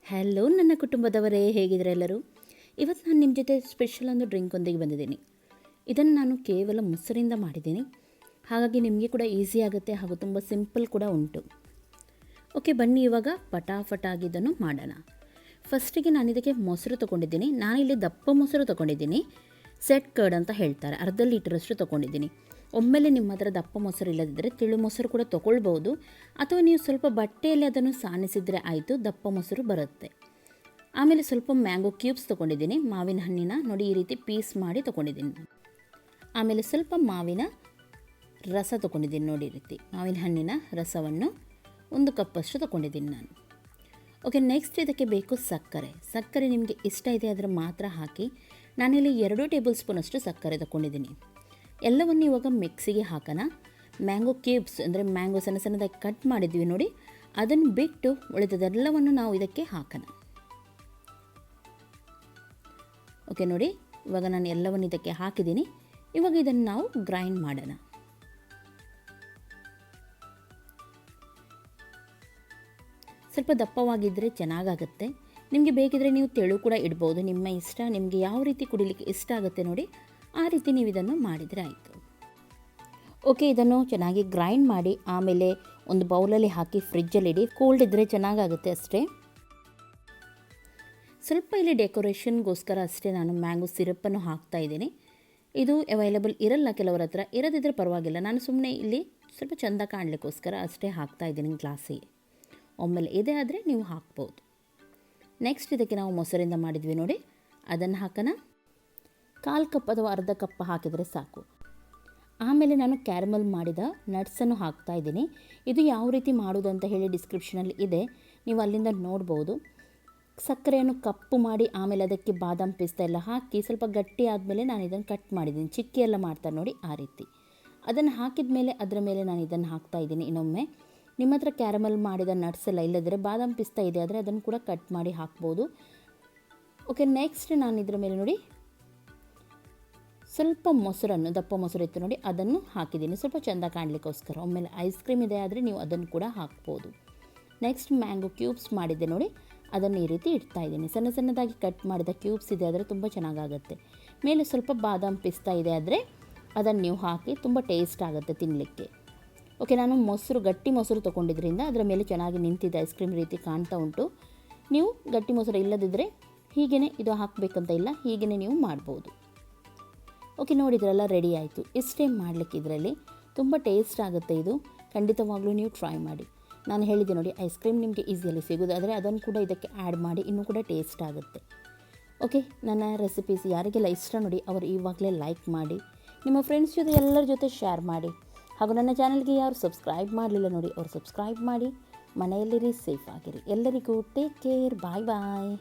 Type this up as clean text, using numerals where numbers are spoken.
Hello ನನ್ನ ಕುಟುಂಬದವರೇ, ಹೇಗಿದ್ದಾರೆ ಎಲ್ಲರೂ? ಇವತ್ತು ನಾನು ನಿಮ್ಮ ಜೊತೆ ಸ್ಪೆಷಲ್ ಒಂದು ಡ್ರಿಂಕೊಂದಿಗೆ ಬಂದಿದ್ದೀನಿ. ಇದನ್ನು ನಾನು ಕೇವಲ ಮೊಸರಿಂದ ಮಾಡಿದ್ದೀನಿ. ಹಾಗಾಗಿ ನಿಮಗೆ ಕೂಡ ಈಸಿ ಆಗುತ್ತೆ ಹಾಗೂ ತುಂಬ ಸಿಂಪಲ್ ಕೂಡ ಉಂಟು. ಓಕೆ, ಬನ್ನಿ ಇವಾಗ ಪಟಾಫಟಾಗಿ ಇದನ್ನು ಮಾಡೋಣ. ಫಸ್ಟಿಗೆ ನಾನು ಇದಕ್ಕೆ ಮೊಸರು ತೊಗೊಂಡಿದ್ದೀನಿ. ನಾನಿಲ್ಲಿ ದಪ್ಪ ಮೊಸರು ತೊಗೊಂಡಿದ್ದೀನಿ. ಸೆಟ್ ಕರ್ಡ್ ಅಂತ ಹೇಳ್ತಾರೆ, ಅರ್ಧ ಲೀಟರಷ್ಟು ತೊಗೊಂಡಿದ್ದೀನಿ. ಒಮ್ಮೆಲೆ ನಿಮ್ಮ ಹತ್ರ ದಪ್ಪ ಮೊಸರು ಇಲ್ಲದಿದ್ದರೆ ತಿಳು ಮೊಸರು ಕೂಡ ತೊಗೊಳ್ಬೋದು, ಅಥವಾ ನೀವು ಸ್ವಲ್ಪ ಬಟ್ಟೆಯಲ್ಲಿ ಅದನ್ನು ಸಾಣಿಸಿದರೆ ಆಯಿತು, ದಪ್ಪ ಮೊಸರು ಬರುತ್ತೆ. ಆಮೇಲೆ ಸ್ವಲ್ಪ ಮ್ಯಾಂಗೋ ಕ್ಯೂಬ್ಸ್ ತೊಗೊಂಡಿದ್ದೀನಿ. ಮಾವಿನ ಹಣ್ಣಿನ ನೋಡಿ ಈ ರೀತಿ ಪೀಸ್ ಮಾಡಿ ತೊಗೊಂಡಿದ್ದೀನಿ. ಆಮೇಲೆ ಸ್ವಲ್ಪ ಮಾವಿನ ರಸ ತೊಗೊಂಡಿದ್ದೀನಿ. ನೋಡಿ ಈ ರೀತಿ ಮಾವಿನ ಹಣ್ಣಿನ ರಸವನ್ನು 1 ಕಪ್ಪಷ್ಟು ತೊಗೊಂಡಿದ್ದೀನಿ ನಾನು. ಓಕೆ, ನೆಕ್ಸ್ಟ್ ಇದಕ್ಕೆ ಬೇಕು ಸಕ್ಕರೆ ನಿಮಗೆ ಇಷ್ಟ ಇದೆ ಆದರೆ ಮಾತ್ರ ಹಾಕಿ. ನಾನಿಲ್ಲಿ 2 ಟೇಬಲ್ ಸ್ಪೂನಷ್ಟು ಸಕ್ಕರೆ ತೊಗೊಂಡಿದ್ದೀನಿ. ಎಲ್ಲವನ್ನು ಇವಾಗ ಮಿಕ್ಸಿಗೆ ಹಾಕೋಣ. ಮ್ಯಾಂಗೋ ಕ್ಯೂಬ್ಸ್ ಅಂದರೆ ಮ್ಯಾಂಗೋ ಸಣ್ಣ ಸಣ್ಣದಾಗಿ ಕಟ್ ಮಾಡಿದ್ವಿ ನೋಡಿ, ಅದನ್ನು ಬಿಟ್ಟು ಉಳಿದದೆಲ್ಲವನ್ನು ನಾವು ಇದಕ್ಕೆ ಹಾಕೋಣ. ಓಕೆ ನೋಡಿ, ಇವಾಗ ನಾನು ಎಲ್ಲವನ್ನು ಇದಕ್ಕೆ ಹಾಕಿದ್ದೀನಿ. ಇವಾಗ ಇದನ್ನು ನಾವು ಗ್ರೈಂಡ್ ಮಾಡೋಣ. ಸ್ವಲ್ಪ ದಪ್ಪವಾಗಿದ್ದರೆ ಚೆನ್ನಾಗಾಗುತ್ತೆ. ನಿಮಗೆ ಬೇಕಿದ್ರೆ ನೀವು ತೆಳು ಕೂಡ ಇಡ್ಬೋದು, ನಿಮ್ಮ ಇಷ್ಟ. ನಿಮಗೆ ಯಾವ ರೀತಿ ಕುಡಿಲಿಕ್ಕೆ ಇಷ್ಟ ಆಗುತ್ತೆ ನೋಡಿ, ಆ ರೀತಿ ನೀವು ಇದನ್ನು ಮಾಡಿದರೆ ಆಯಿತು. ಓಕೆ, ಇದನ್ನು ಚೆನ್ನಾಗಿ ಗ್ರೈಂಡ್ ಮಾಡಿ ಆಮೇಲೆ ಒಂದು ಬೌಲಲ್ಲಿ ಹಾಕಿ ಫ್ರಿಜ್ಜಲ್ಲಿ ಇಡಿ. ಕೋಲ್ಡ್ ಇದ್ದರೆ ಚೆನ್ನಾಗಾಗುತ್ತೆ ಅಷ್ಟೇ. ಸ್ವಲ್ಪ ಇಲ್ಲಿ ಡೆಕೋರೇಷನ್ಗೋಸ್ಕರ ಅಷ್ಟೇ ನಾನು ಮ್ಯಾಂಗೋ ಸಿರಪ್ಪನ್ನು ಹಾಕ್ತಾ ಇದ್ದೀನಿ. ಇದು ಅವೈಲೇಬಲ್ ಇರಲ್ಲ ಕೆಲವರ ಹತ್ರ, ಇರೋದಿದ್ದರೆ ಪರವಾಗಿಲ್ಲ. ನಾನು ಸುಮ್ಮನೆ ಇಲ್ಲಿ ಸ್ವಲ್ಪ ಚೆಂದ ಕಾಣಲಿಕ್ಕೋಸ್ಕರ ಅಷ್ಟೇ ಹಾಕ್ತಾ ಇದ್ದೀನಿ ಗ್ಲಾಸಿಗೆ. ಒಮ್ಮೆಲೆ ಇದೆ ಆದರೆ ನೀವು ಹಾಕ್ಬೋದು. ನೆಕ್ಸ್ಟ್ ಇದಕ್ಕೆ ನಾವು ಮೊಸರಿಂದ ಮಾಡಿದ್ವಿ ನೋಡಿ, ಅದನ್ನು ಹಾಕೋಣ. 1/4 ಕಪ್ ಅಥವಾ ಅರ್ಧ ಕಪ್ ಹಾಕಿದರೆ ಸಾಕು. ಆಮೇಲೆ ನಾನು ಕ್ಯಾರಮಲ್ ಮಾಡಿದ ನಟ್ಸನ್ನು ಹಾಕ್ತಾ ಇದ್ದೀನಿ. ಇದು ಯಾವ ರೀತಿ ಮಾಡೋದು ಅಂತ ಹೇಳಿ ಡಿಸ್ಕ್ರಿಪ್ಷನಲ್ಲಿ ಇದೆ, ನೀವು ಅಲ್ಲಿಂದ ನೋಡ್ಬೋದು. ಸಕ್ಕರೆಯನ್ನು ಕಪ್ಪು ಮಾಡಿ ಆಮೇಲೆ ಅದಕ್ಕೆ ಬಾದಾಮ್ ಪಿಸ್ತಾ ಎಲ್ಲ ಹಾಕಿ ಸ್ವಲ್ಪ ಗಟ್ಟಿ ಆದಮೇಲೆ ನಾನು ಇದನ್ನು ಕಟ್ ಮಾಡಿದ್ದೀನಿ. ಚಿಕ್ಕಿ ಎಲ್ಲ ಮಾಡ್ತಾರೆ ನೋಡಿ, ಆ ರೀತಿ ಅದನ್ನು ಹಾಕಿದ ಮೇಲೆ ಅದರ ಮೇಲೆ ನಾನು ಇದನ್ನು ಹಾಕ್ತಾ ಇದ್ದೀನಿ. ಇನ್ನೊಮ್ಮೆ ನಿಮ್ಮ ಹತ್ರ ಕ್ಯಾರಮಲ್ ಮಾಡಿದ ನಟ್ಸ್ ಎಲ್ಲ ಇಲ್ಲದ್ರೆ ಬಾದಾಮ್ ಪಿಸ್ತಾ ಇದೆ ಆದರೆ ಅದನ್ನು ಕೂಡ ಕಟ್ ಮಾಡಿ ಹಾಕ್ಬೋದು. ಓಕೆ, ನೆಕ್ಸ್ಟ್ ನಾನು ಇದರ ಮೇಲೆ ನೋಡಿ ಸ್ವಲ್ಪ ಮೊಸರನ್ನು, ದಪ್ಪ ಮೊಸರು ಇತ್ತು ನೋಡಿ, ಅದನ್ನು ಹಾಕಿದ್ದೀನಿ ಸ್ವಲ್ಪ ಚೆಂದ ಕಾಣಲಿಕ್ಕೋಸ್ಕರ. ಒಮ್ಮೆಲೆ ಐಸ್ ಕ್ರೀಮ್ ಇದೆ ಆದರೆ ನೀವು ಅದನ್ನು ಕೂಡ ಹಾಕ್ಬೋದು. ನೆಕ್ಸ್ಟ್ ಮ್ಯಾಂಗೋ ಕ್ಯೂಬ್ಸ್ ಮಾಡಿದ್ದೆ ನೋಡಿ, ಅದನ್ನು ಈ ರೀತಿ ಇಡ್ತಾ ಇದ್ದೀನಿ. ಸಣ್ಣ ಸಣ್ಣದಾಗಿ ಕಟ್ ಮಾಡಿದ ಕ್ಯೂಬ್ಸ್ ಇದೆ ಆದರೆ ತುಂಬ ಚೆನ್ನಾಗಾಗುತ್ತೆ. ಮೇಲೆ ಸ್ವಲ್ಪ ಬಾದಾಮ್ ಪಿಸ್ತಾ ಇದೆ ಆದರೆ ಅದನ್ನು ನೀವು ಹಾಕಿ, ತುಂಬ ಟೇಸ್ಟ್ ಆಗುತ್ತೆ ತಿನ್ನಲಿಕ್ಕೆ. ಓಕೆ, ನಾನು ಗಟ್ಟಿ ಮೊಸರು ತೊಗೊಂಡಿದ್ದರಿಂದ ಅದರ ಮೇಲೆ ಚೆನ್ನಾಗಿ ನಿಂತಿದೆ, ಐಸ್ ಕ್ರೀಮ್ ರೀತಿ ಕಾಣ್ತಾ ಉಂಟು. ನೀವು ಗಟ್ಟಿ ಮೊಸರು ಇಲ್ಲದಿದ್ದರೆ ಹೀಗೇ ಇದು ಹಾಕಬೇಕಂತ ಇಲ್ಲ, ಹೀಗೇ ನೀವು ಮಾಡ್ಬೋದು. ಓಕೆ, ನೋಡಿದ್ರಲ್ಲ, ರೆಡಿ ಆಯಿತು. ಇಷ್ಟೇ ಮಾಡಲಿಕ್ಕೆ ಇದರಲ್ಲಿ ತುಂಬ ಟೇಸ್ಟ್ ಆಗುತ್ತೆ. ಇದು ಖಂಡಿತವಾಗ್ಲೂ ನೀವು ಟ್ರೈ ಮಾಡಿ. ನಾನು ಹೇಳಿದೆ ನೋಡಿ, ಐಸ್ ಕ್ರೀಮ್ ನಿಮಗೆ ಈಸಿಯಲ್ಲಿ ಸಿಗೋದು, ಆದರೆ ಅದನ್ನು ಕೂಡ ಇದಕ್ಕೆ ಆ್ಯಡ್ ಮಾಡಿ ಇನ್ನೂ ಕೂಡ ಟೇಸ್ಟ್ ಆಗುತ್ತೆ. ಓಕೆ, ನನ್ನ ರೆಸಿಪೀಸ್ ಯಾರಿಗೆಲ್ಲ ಇಷ್ಟ ನೋಡಿ ಅವರು ಇವಾಗಲೇ ಲೈಕ್ ಮಾಡಿ, ನಿಮ್ಮ ಫ್ರೆಂಡ್ಸ್ ಜೊತೆ ಎಲ್ಲರ ಜೊತೆ ಶೇರ್ ಮಾಡಿ. ಹಾಗೂ ನನ್ನ ಚಾನಲ್ಗೆ ಯಾರು ಸಬ್ಸ್ಕ್ರೈಬ್ ಮಾಡಲಿಲ್ಲ ನೋಡಿ, ಅವರು ಸಬ್ಸ್ಕ್ರೈಬ್ ಮಾಡಿ. ಮನೆಯಲ್ಲಿರಿ, ಸೇಫ್ ಆಗಿರಿ. ಎಲ್ಲರಿಗೂ ಟೇಕ್ ಕೇರ್, ಬಾಯ್ ಬಾಯ್.